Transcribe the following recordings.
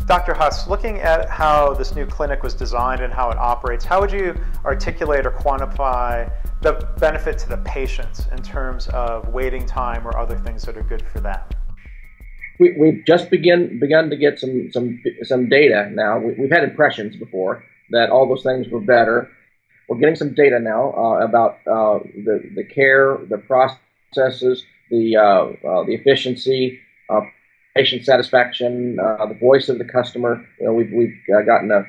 Dr. Huss, looking at how this new clinic was designed and how it operates, how would you articulate or quantify the benefit to the patients in terms of waiting time or other things that are good for them? We've just begun to get some data now. We've had impressions before that all those things were better. We're getting some data now about the care, the processes, the efficiency, patient satisfaction, the voice of the customer. You know, we've gotten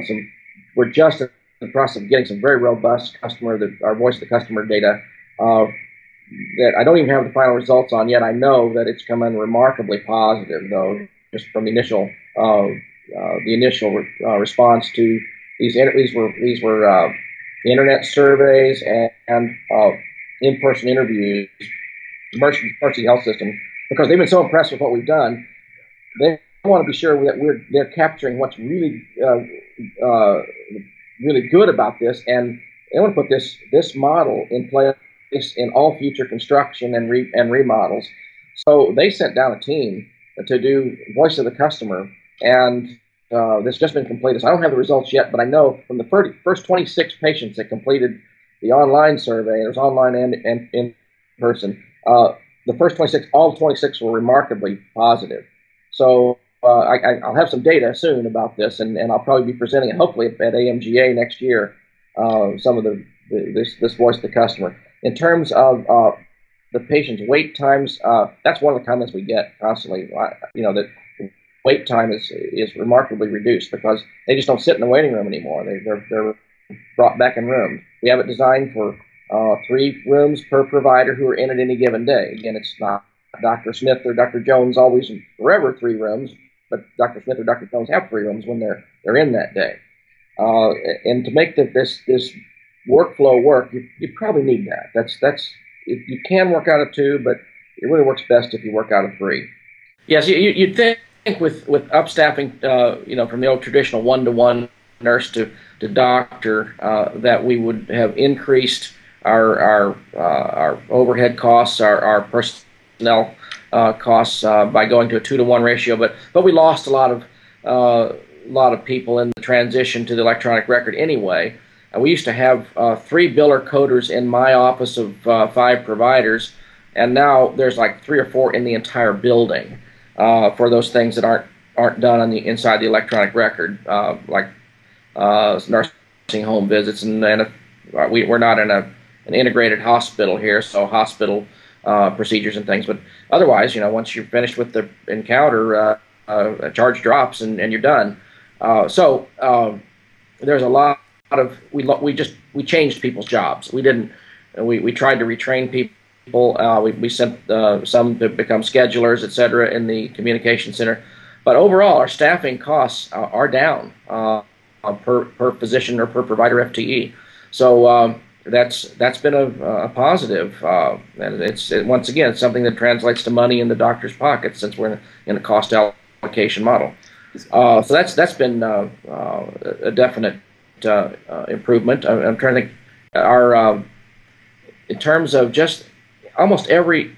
some. We're just in the process of getting some very robust our voice of the customer data that I don't even have the final results on yet. I know that it's come in remarkably positive, though, just from the initial response to these were internet surveys and in-person interviews, Mercy Health System, because they've been so impressed with what we've done. They want to be sure that they're capturing what's really really good about this, and they want to put this model in place in all future construction and remodels. So they sent down a team to do voice of the customer, and this just been completed. So I don't have the results yet, but I know from the first 26 patients that completed the online survey, it was online and in person, the first 26, all 26 were remarkably positive. So I'll have some data soon about this, and I'll probably be presenting it hopefully at AMGA next year, some of this voice of the customer. In terms of the patient's wait times, that's one of the comments we get constantly. You know, that wait time is remarkably reduced because they just don't sit in the waiting room anymore. They're brought back in rooms. We have it designed for 3 rooms per provider who are in at any given day. Again, it's not Dr. Smith or Dr. Jones always and forever 3 rooms, but Dr. Smith or Dr. Jones have 3 rooms when they're in that day. And to make this workflow work, you probably need that. You can work out of 2, but it really works best if you work out of 3. Yes, you'd think with upstaffing, from the old traditional one-to-one nurse to doctor, that we would have increased our overhead costs, our personnel costs by going to a 2-to-1 ratio, but we lost a lot of people in the transition to the electronic record anyway. We used to have 3 biller coders in my office of 5 providers, and now there's like 3 or 4 in the entire building for those things that aren't done on the inside the electronic record, like nursing home visits, and we're not in an integrated hospital here, so hospital procedures and things. But otherwise, once you're finished with the encounter, a charge drops and you're done. So there's a lot of we changed people's jobs. We tried to retrain people. We sent some to become schedulers, etc., in the communication center. But overall, our staffing costs are down per physician or per provider FTE. So that's been a positive, and it's once again something that translates to money in the doctor's pocket since we're in a cost allocation model. So that's been a definite improvement. I'm trying to think. In terms of just almost every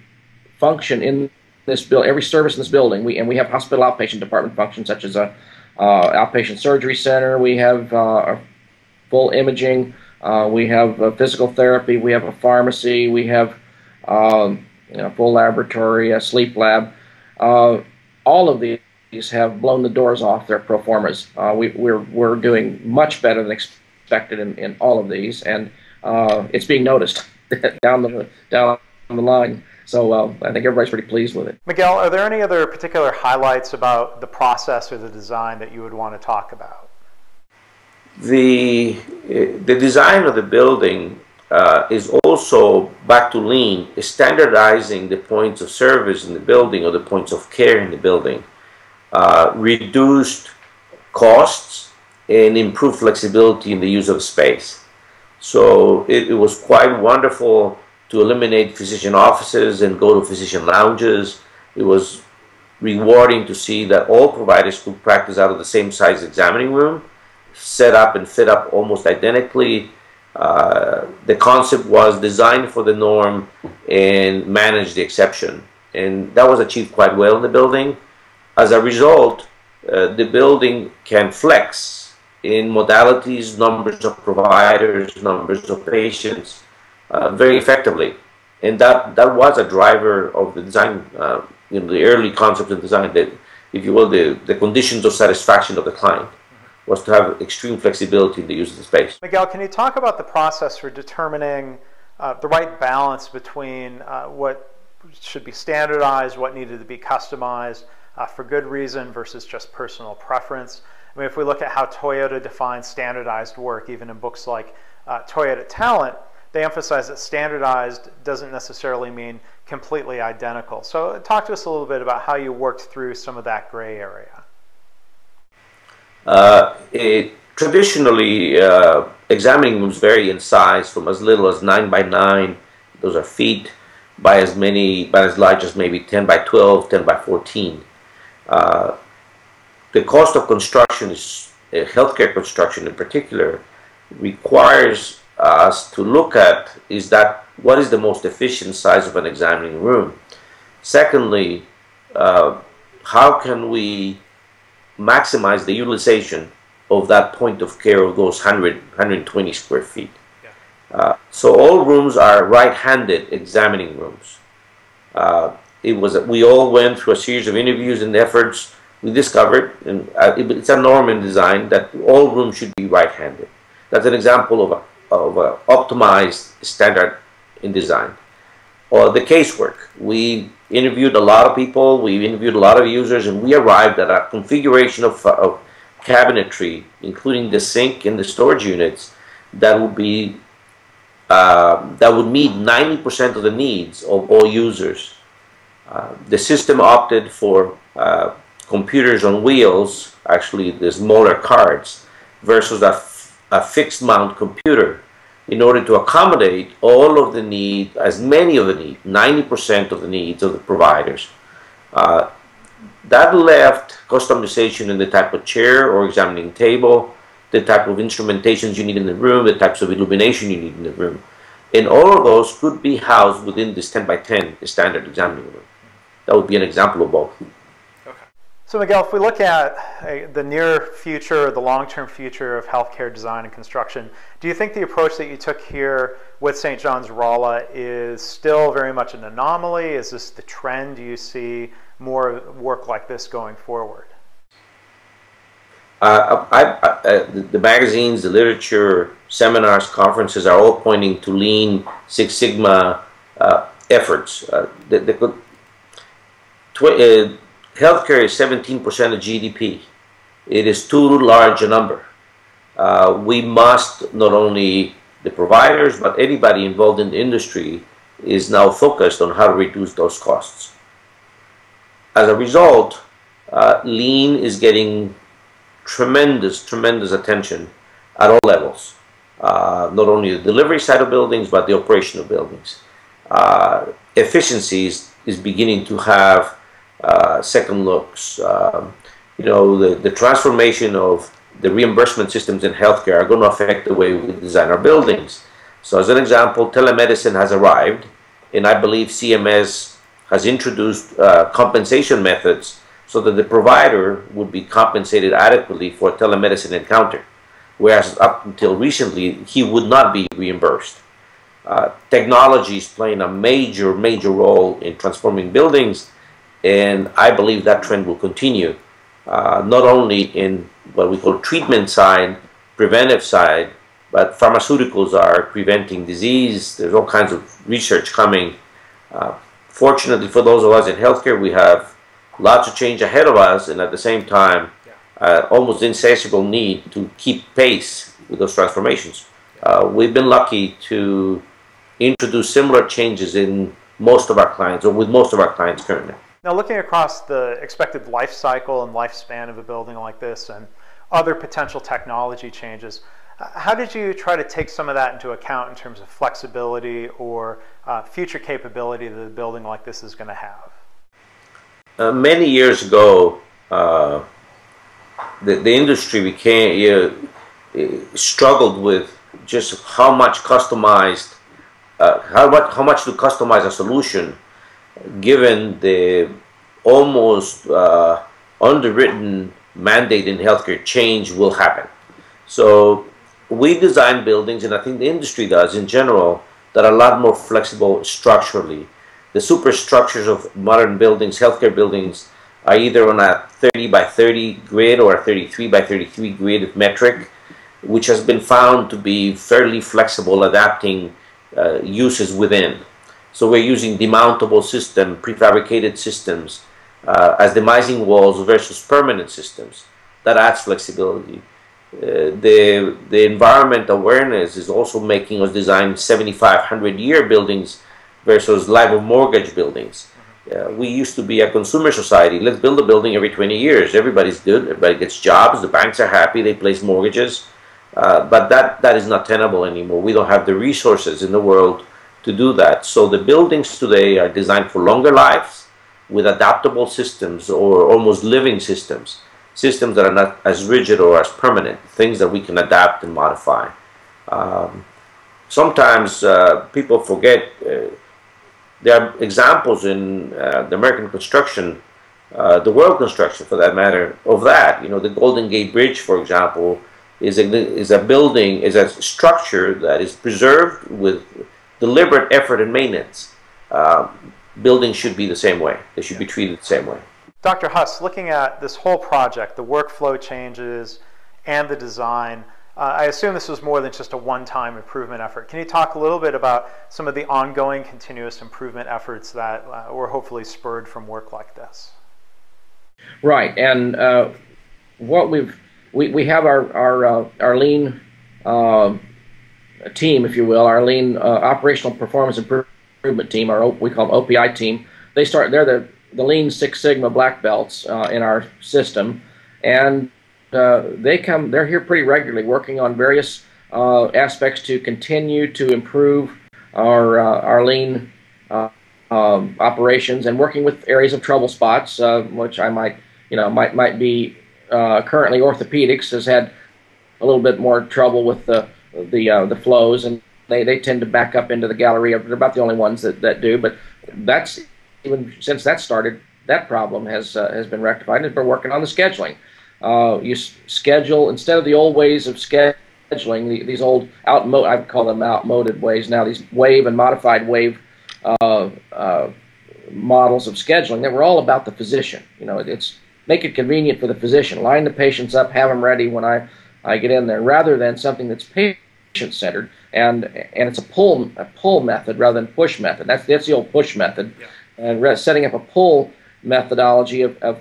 function in this building, every service in this building, we have hospital outpatient department functions such as a outpatient surgery center. We have full imaging. We have physical therapy. We have a pharmacy. We have full laboratory, a sleep lab. All of these have blown the doors off their pro formas. We're doing much better than expected in all of these, and it's being noticed down the line. So I think everybody's pretty pleased with it. Miguel, are there any other particular highlights about the process or the design that you would want to talk about? The design of the building is also back to lean, standardizing the points of service in the building or the points of care in the building, reduced costs and improved flexibility in the use of space. So it was quite wonderful to eliminate physician offices and go to physician lounges. It was rewarding to see that all providers could practice out of the same size examining room, set up and fit up almost identically. The concept was designed for the norm and manage the exception. And that was achieved quite well in the building. As a result, the building can flex in modalities, numbers of providers, numbers of patients very effectively. And that was a driver of the design, the early concept of design, that, if you will, the conditions of satisfaction of the client was to have extreme flexibility in the use of the space. Miguel, can you talk about the process for determining the right balance between what should be standardized, what needed to be customized for good reason versus just personal preference? I mean, if we look at how Toyota defines standardized work, even in books like Toyota Talent, they emphasize that standardized doesn't necessarily mean completely identical. So talk to us a little bit about how you worked through some of that gray area. Traditionally, examining rooms vary in size from as little as 9 by 9, those are feet, by as large as maybe 10 by 12, 10 by 14. The cost of construction, healthcare construction in particular, requires us to look at what is the most efficient size of an examining room. Secondly, how can we maximize the utilization of that point of care of those 120 square feet. Yeah. So all rooms are right-handed examining rooms. We all went through a series of interviews and efforts. We discovered, and it's a norm in design, that all rooms should be right-handed. That's an example of an optimized standard in design. Or the casework. We interviewed a lot of people, we interviewed a lot of users, and we arrived at a configuration of cabinetry, including the sink and the storage units, that would meet 90% of the needs of all users. The system opted for computers on wheels, actually the smaller cards, versus a fixed mount computer, in order to accommodate all of the needs, as many of the needs, 90% of the needs of the providers. That left customization in the type of chair or examining table, the type of instrumentations you need in the room, the types of illumination you need in the room. And all of those could be housed within this 10 by 10 standard examining room. That would be an example of both. Okay. So Miguel, if we look at the near future, the long-term future of healthcare design and construction, do you think the approach that you took here with St. John's Rolla is still very much an anomaly? Is this the trend? Do you see more work like this going forward? The magazines, the literature, seminars, conferences are all pointing to Lean Six Sigma efforts. Healthcare is 17% of GDP. It is too large a number. We must, not only the providers, but anybody involved in the industry is now focused on how to reduce those costs. As a result, Lean is getting tremendous attention at all levels. Not only the delivery side of buildings, but the operation of buildings. Efficiencies is beginning to have second looks. The transformation of the reimbursement systems in healthcare are going to affect the way we design our buildings. So as an example, telemedicine has arrived, and I believe CMS has introduced compensation methods so that the provider would be compensated adequately for a telemedicine encounter, whereas up until recently, he would not be reimbursed. Technology is playing a major role in transforming buildings, and I believe that trend will continue, not only in what we call treatment side, preventive side, but pharmaceuticals are preventing disease. There's all kinds of research coming. Fortunately for those of us in healthcare, we have lots of change ahead of us, and at the same time, almost insatiable need to keep pace with those transformations. We've been lucky to introduce similar changes in most of our clients, or with most of our clients currently. Now, looking across the expected life cycle and lifespan of a building like this and other potential technology changes, how did you try to take some of that into account in terms of flexibility or future capability that a building like this is going to have? Many years ago, the industry struggled with just how much customized, how much to customize a solution, given the almost underwritten mandate in healthcare change will happen. So we design buildings, and I think the industry does in general, that are a lot more flexible structurally. The superstructures of modern buildings, healthcare buildings, are either on a 30 by 30 grid or a 33 by 33 grid metric, which has been found to be fairly flexible, adapting uses within. So we're using demountable system, prefabricated systems as demising walls versus permanent systems. That adds flexibility. The environment awareness is also making us design 7,500-year buildings versus life of mortgage buildings. We used to be a consumer society. Let's build a building every 20 years. Everybody's good. Everybody gets jobs. The banks are happy. They place mortgages. But that is not tenable anymore. We don't have the resources in the world to do that. So the buildings today are designed for longer lives with adaptable systems or almost living systems. Systems that are not as rigid or as permanent. Things that we can adapt and modify. Sometimes people forget there are examples in the American construction, the world construction for that matter, of that. You know, the Golden Gate Bridge, for example, is a building, is a structure that is preserved with deliberate effort and maintenance. Buildings should be the same way. They should be treated the same way. Dr. Huss, looking at this whole project, the workflow changes and the design, I assume this was more than just a one-time improvement effort. Can you talk a little bit about some of the ongoing continuous improvement efforts that were hopefully spurred from work like this? Right, and what we have our lean team, if you will, our lean operational performance improvement team, we call them OPI team. They're the Lean Six Sigma black belts in our system, and they're here pretty regularly working on various aspects to continue to improve our lean operations, and working with areas of trouble spots, which I might be currently orthopedics has had a little bit more trouble with the flows, and they tend to back up into the Galleria. They're about the only ones that do, but that's, even since that started, that problem has been rectified, and we're working on the scheduling. You schedule, instead of the old ways of scheduling, these old I call them outmoded ways now, these wave and modified wave models of scheduling that were all about the physician. You know, it's make it convenient for the physician, line the patients up, have them ready when I get in there, rather than something that's patient-centered, and it's a pull method rather than push method. That's the old push method. Yeah. And setting up a pull methodology of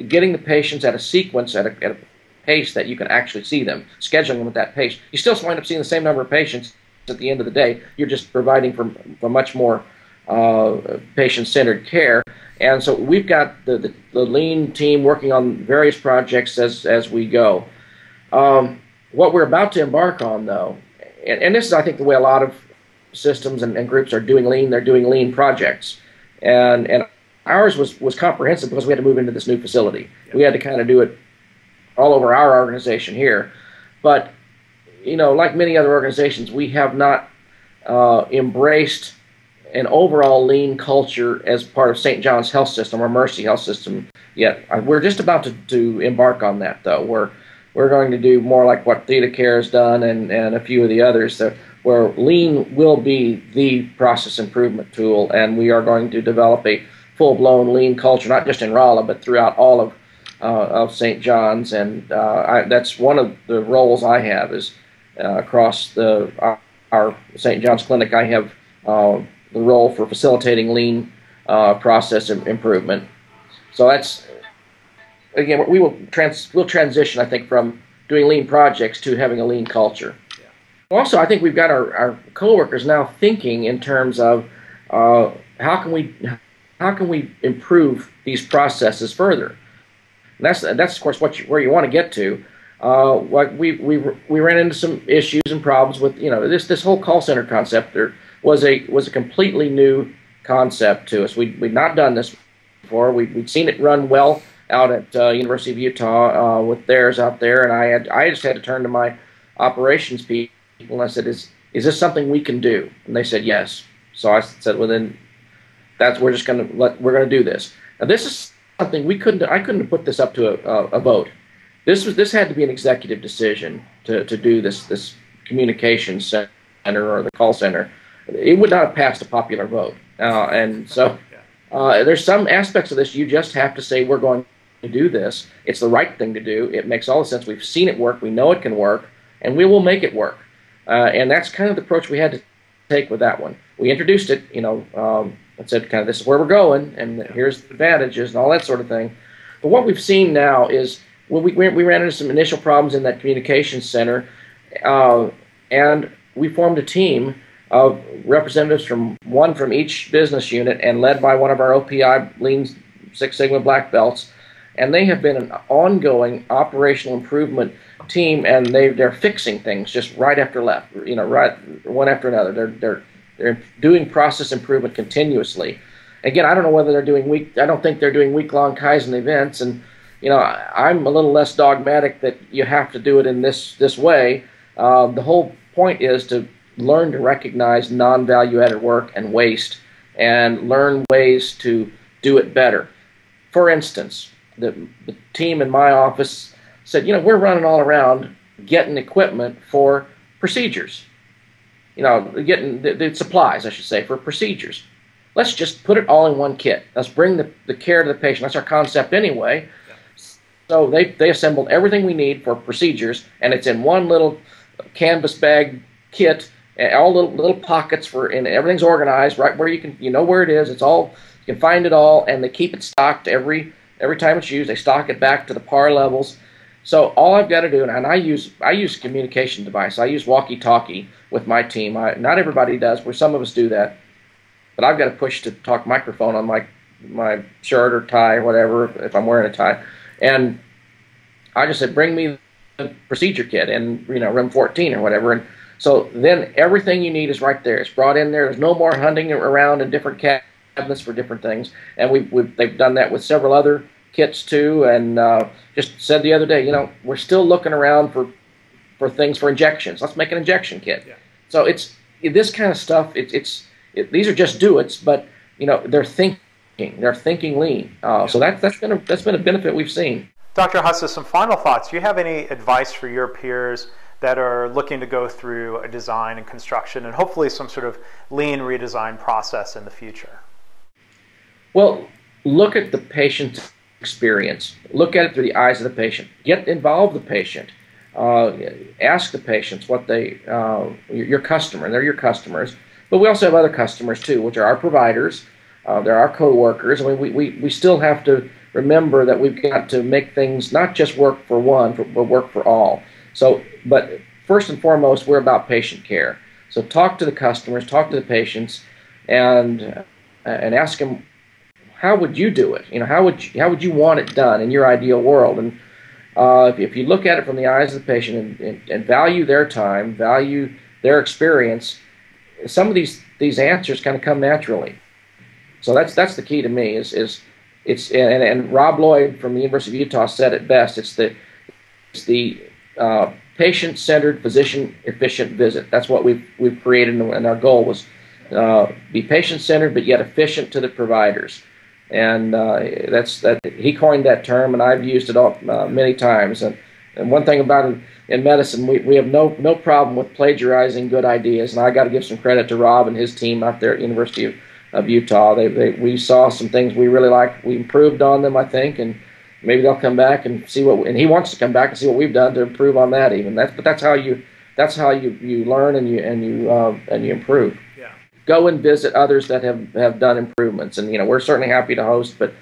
getting the patients at a sequence at a pace that you can actually see them, scheduling them at that pace. You still wind up seeing the same number of patients at the end of the day. You're just providing for much more patient-centered care. And so we've got the lean team working on various projects as we go. What we're about to embark on, though, and this is, I think, the way a lot of systems and groups are doing lean. They're doing lean projects, and ours was comprehensive because we had to move into this new facility. We had to kind of do it all over our organization here. But, you know, like many other organizations, we have not embraced an overall lean culture as part of St. John's Health System or Mercy Health System yet. We're just about to embark on that, though. We're going to do more like what ThedaCare has done and a few of the others, where lean will be the process improvement tool, and we are going to develop a full-blown lean culture, not just in Rolla, but throughout all of St. John's. And that's one of the roles I have, is across our St. John's Clinic. I have the role for facilitating lean process improvement. So that's, again, we'll transition, I think, from doing lean projects to having a lean culture. Yeah. Also, I think we've got our coworkers now thinking in terms of how can we improve these processes further. And that's of course where you want to get to. Like we ran into some issues and problems with, you know, this whole call center concept. There was a completely new concept to us. We'd not done this before. We'd seen it run well out at University of Utah with theirs out there, and I just had to turn to my operations people and I said, is this something we can do? And they said yes. So I said, well then, we're going to do this. Now this is something I couldn't have put this up to a vote. This had to be an executive decision to do this communications center or the call center. It would not have passed a popular vote, and so there's some aspects of this you just have to say we're going to do this. It's the right thing to do. It makes all the sense. We've seen it work. We know it can work, and we will make it work. And that's kind of the approach we had to take with that one. We introduced it, and said kind of this is where we're going, and here's the advantages and all that sort of thing. But what we've seen now is when we ran into some initial problems in that communications center, and we formed a team of representatives from each business unit and led by one of our OPI Lean Six Sigma black belts, and they have been an ongoing operational improvement team, and they're fixing things just right after left, right one after another. They're doing process improvement continuously. Again, I don't know whether they're doing I don't think they're doing week-long Kaizen events, and I'm a little less dogmatic that you have to do it in this way. The whole point is to learn to recognize non-value-added work and waste, and learn ways to do it better. For instance, the team in my office said, we're running all around getting equipment for procedures. Getting the supplies, I should say, for procedures. Let's just put it all in one kit. Let's bring the care to the patient. That's our concept anyway. Yeah. So they assembled everything we need for procedures, and it's in one little canvas bag kit, and all little pockets and everything's organized right where you know where it is. It's all, you can find it all, and they keep it stocked every time it's used. They stock it back to the par levels. So all I've got to do, and I use a communication device. I use walkie-talkie with my team. Not everybody does, where some of us do that. But I've got to push to talk microphone on my shirt or tie or whatever, if I'm wearing a tie. And I just said, bring me the procedure kit in room 14 or whatever. And so then everything you need is right there. It's brought in there. There's no more hunting around in different cabinets for different things. And they've done that with several other kits too, and just said the other day, we're still looking around for things for injections. Let's make an injection kit. Yeah. So it's this kind of stuff. These are just do-its, but they're thinking lean. So that's been a benefit we've seen. Dr. Huss, some final thoughts. Do you have any advice for your peers that are looking to go through a design and construction and hopefully some sort of lean redesign process in the future? Well, look at the patient experience. Look at it through the eyes of the patient. Involve the patient. Ask the patients what your customer. They're your customers, but we also have other customers too, which are our providers. They're our co-workers. I mean, we still have to remember that we've got to make things not just work for one, but work for all. So, but first and foremost, we're about patient care. So talk to the customers, talk to the patients, and ask them, how would you do it? How would you want it done in your ideal world? And if you look at it from the eyes of the patient and value their time, value their experience, some of these answers kind of come naturally. So that's the key to me. And Rob Lloyd from the University of Utah said it best. It's the patient-centered, physician-efficient visit. That's what we've created, and our goal was be patient-centered but yet efficient to the providers. And he coined that term, and I've used it many times. And one thing about it, in medicine, we have no problem with plagiarizing good ideas. And I got to give some credit to Rob and his team out there at University of Utah. We saw some things we really liked. We improved on them, I think, and maybe they'll come back and see what. And he wants to come back and see what we've done to improve on that. But that's how you learn and you improve. Go and visit others that have done improvements, and we're certainly happy to host, but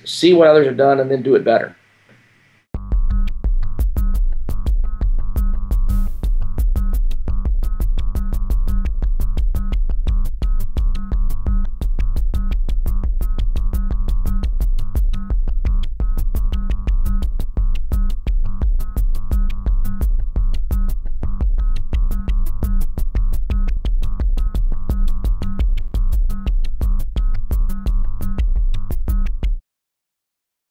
see what others have done and then do it better.